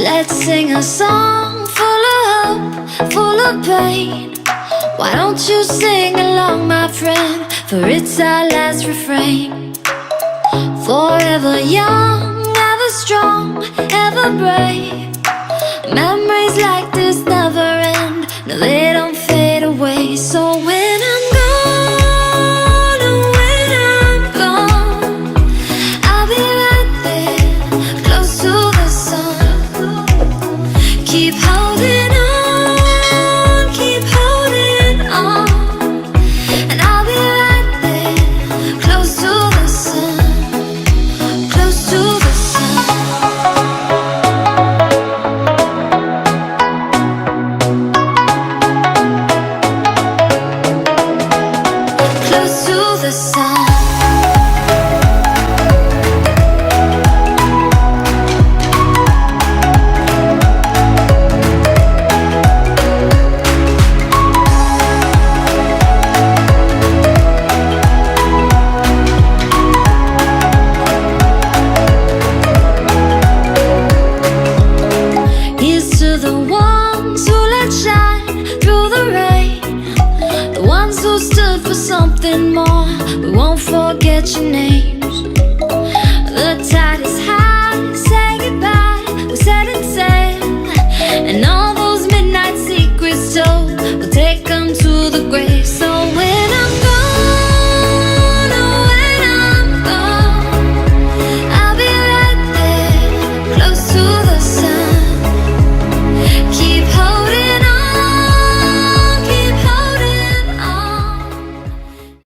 Let's sing a song full of hope, full of pain. Why don't you sing along, my friend? For it's our last refrain. Forever young, ever strong, ever brave. Memories like this never end. No, they don't fade away. So when I'm gone, oh, when I'm gone, I'll be right there, close to the sun. Keep holding on, keep holding on, and I'll be right there, close to the sun, close to the sun. Close to the sun. Here's to the ones who let shine through the rain, the ones who stood for something more. We won't forget your name.